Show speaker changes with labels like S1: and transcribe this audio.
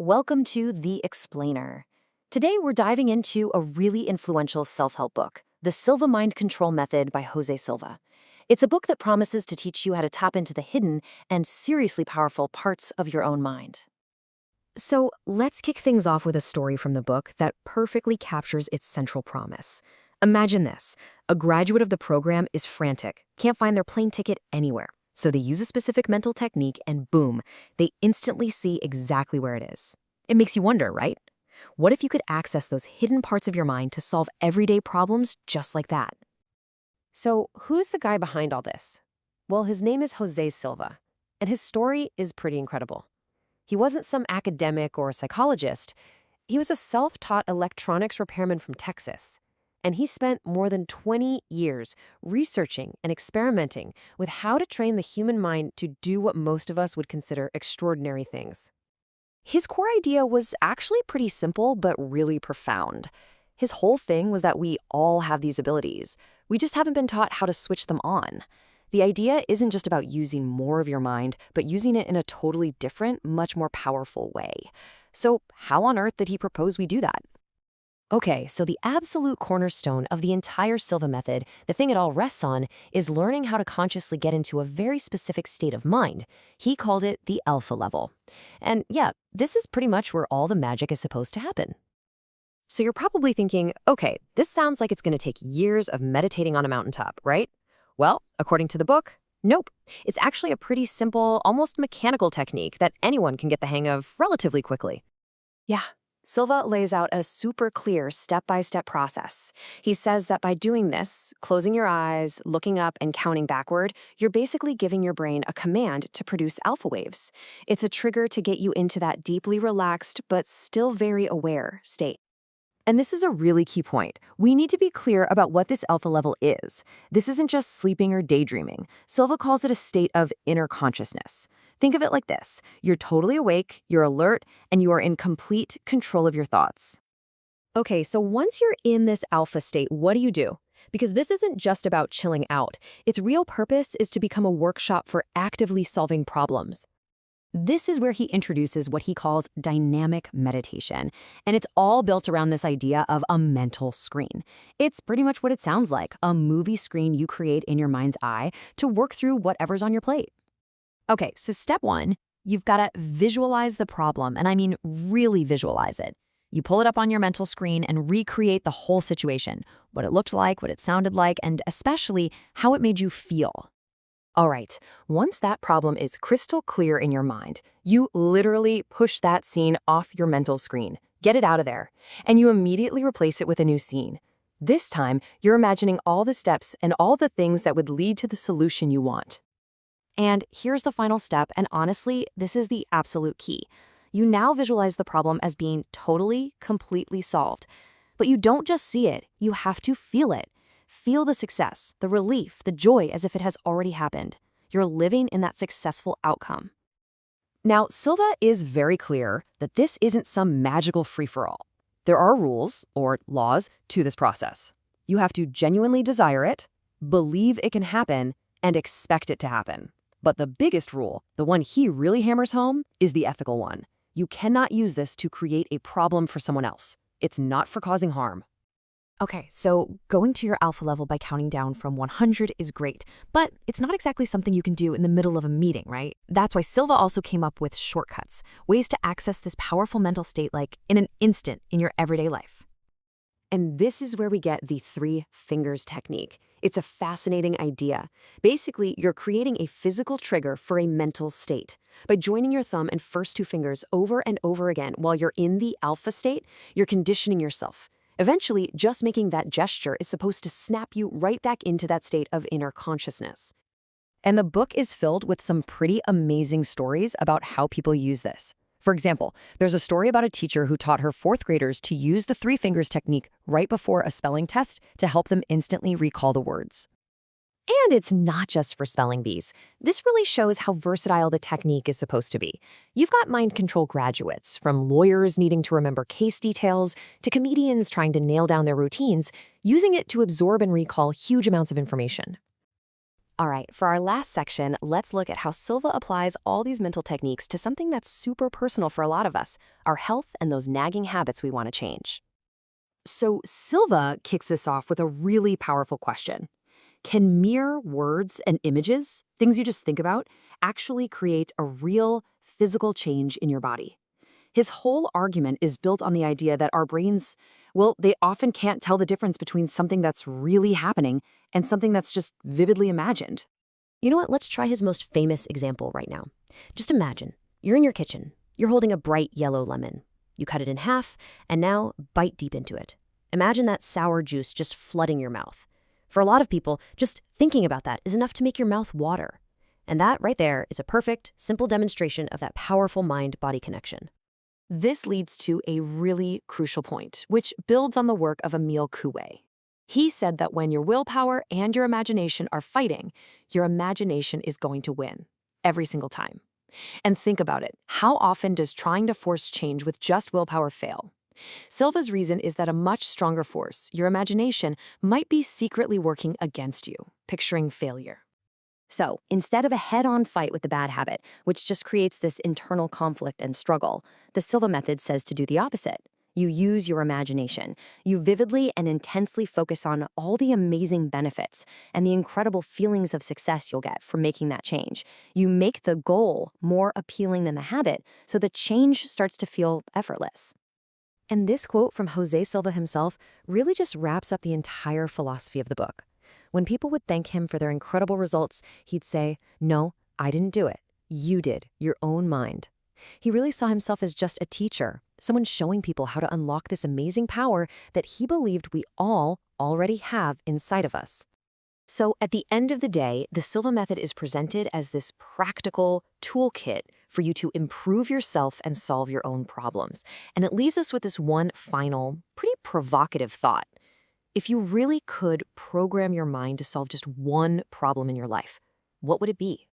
S1: welcome to The Explainer. Today we're diving into a really influential self-help book, The Silva Mind Control Method by José Silva. It's a book that promises to teach you how to tap into the hidden and seriously powerful parts of your own mind. So let's kick things off with a story from the book that perfectly captures its central promise. Imagine this. A graduate of the program is frantic, can't find their plane ticket anywhere. So they use a specific mental technique and boom, they instantly see exactly where it is. It makes you wonder, right? What if you could access those hidden parts of your mind to solve everyday problems just like that? So who's the guy behind all this? Well, his name is José Silva, and his story is pretty incredible. He wasn't some academic or psychologist. He was a self-taught electronics repairman from Texas. And he spent more than 20 years researching and experimenting with how to train the human mind to do what most of us would consider extraordinary things. His core idea was actually pretty simple, but really profound. His whole thing was that we all have these abilities. We just haven't been taught how to switch them on. The idea isn't just about using more of your mind, but using it in a totally different, much more powerful way. So how on earth did he propose we do that? Okay, so the absolute cornerstone of the entire Silva method, the thing it all rests on, is learning how to consciously get into a very specific state of mind. He called it the alpha level. And yeah, this is pretty much where all the magic is supposed to happen. So you're probably thinking, okay, this sounds like it's going to take years of meditating on a mountaintop, right? Well, according to the book, nope. It's actually a pretty simple, almost mechanical technique that anyone can get the hang of relatively quickly. Yeah. Silva lays out a super clear step-by-step process. He says that by doing this, closing your eyes, looking up, and counting backward, you're basically giving your brain a command to produce alpha waves. It's a trigger to get you into that deeply relaxed but still very aware state. And this is a really key point. We need to be clear about what this alpha level is. This isn't just sleeping or daydreaming. Silva calls it a state of inner consciousness. Think of it like this. You're totally awake, you're alert, and you are in complete control of your thoughts. Okay, so once you're in this alpha state, what do? Because this isn't just about chilling out. Its real purpose is to become a workshop for actively solving problems. This is where he introduces what he calls dynamic meditation, and it's all built around this idea of a mental screen. It's pretty much what it sounds like, a movie screen you create in your mind's eye to work through whatever's on your plate. Okay, so step one, you've got to visualize the problem, and I mean really visualize it. You pull it up on your mental screen and recreate the whole situation, what it looked like, what it sounded like, and especially how it made you feel. All right, once that problem is crystal clear in your mind, you literally push that scene off your mental screen, get it out of there, and you immediately replace it with a new scene. This time, you're imagining all the steps and all the things that would lead to the solution you want. And here's the final step, and honestly, this is the absolute key. You now visualize the problem as being totally, completely solved. But you don't just see it, you have to feel it. Feel the success, the relief, the joy as if it has already happened. You're living in that successful outcome. Now, Silva is very clear that this isn't some magical free-for-all. There are rules, or laws, to this process. You have to genuinely desire it, believe it can happen, and expect it to happen. But the biggest rule, the one he really hammers home, is the ethical one. You cannot use this to create a problem for someone else. It's not for causing harm. Okay, so going to your alpha level by counting down from 100 is great, but it's not exactly something you can do in the middle of a meeting, right? That's why Silva also came up with shortcuts, ways to access this powerful mental state like in an instant in your everyday life. And this is where we get the 3 fingers technique. It's a fascinating idea. Basically, you're creating a physical trigger for a mental state. By joining your thumb and first 2 fingers over and over again while you're in the alpha state, you're conditioning yourself. Eventually, just making that gesture is supposed to snap you right back into that state of inner consciousness. And the book is filled with some pretty amazing stories about how people use this. For example, there's a story about a teacher who taught her 4th graders to use the 3 fingers technique right before a spelling test to help them instantly recall the words. And it's not just for spelling bees. This really shows how versatile the technique is supposed to be. You've got mind control graduates, from lawyers needing to remember case details to comedians trying to nail down their routines, using it to absorb and recall huge amounts of information.
S2: All right, for our last section, let's look at how Silva applies all these mental techniques to something that's super personal for a lot of us, our health and those nagging habits we want to change.
S1: So Silva kicks this off with a really powerful question. Can mere words and images, things you just think about, actually create a real physical change in your body? His whole argument is built on the idea that our brains, well, they often can't tell the difference between something that's really happening and something that's just vividly imagined.
S2: You know what? Let's try his most famous example right now. Just imagine, you're in your kitchen. You're holding a bright yellow lemon. You cut it in half, and now bite deep into it. Imagine that sour juice just flooding your mouth. For a lot of people, just thinking about that is enough to make your mouth water. And that right there is a perfect, simple demonstration of that powerful mind-body connection.
S1: This leads to a really crucial point, which builds on the work of Emile Coué. He said that when your willpower and your imagination are fighting, your imagination is going to win, every single time. And think about it. How often does trying to force change with just willpower fail? Silva's reason is that a much stronger force, your imagination, might be secretly working against you, picturing failure.
S2: So, instead of a head-on fight with the bad habit, which just creates this internal conflict and struggle, the Silva method says to do the opposite. You use your imagination. You vividly and intensely focus on all the amazing benefits and the incredible feelings of success you'll get from making that change. You make the goal more appealing than the habit, so the change starts to feel effortless. And this quote from José Silva himself really just wraps up the entire philosophy of the book. When people would thank him for their incredible results, he'd say, "No, I didn't do it. You did, your own mind." He really saw himself as just a teacher, someone showing people how to unlock this amazing power that he believed we all already have inside of us. So at the end of the day, the Silva method is presented as this practical toolkit for you to improve yourself and solve your own problems. And it leaves us with this one final, pretty provocative thought. If you really could program your mind to solve just one problem in your life, what would it be?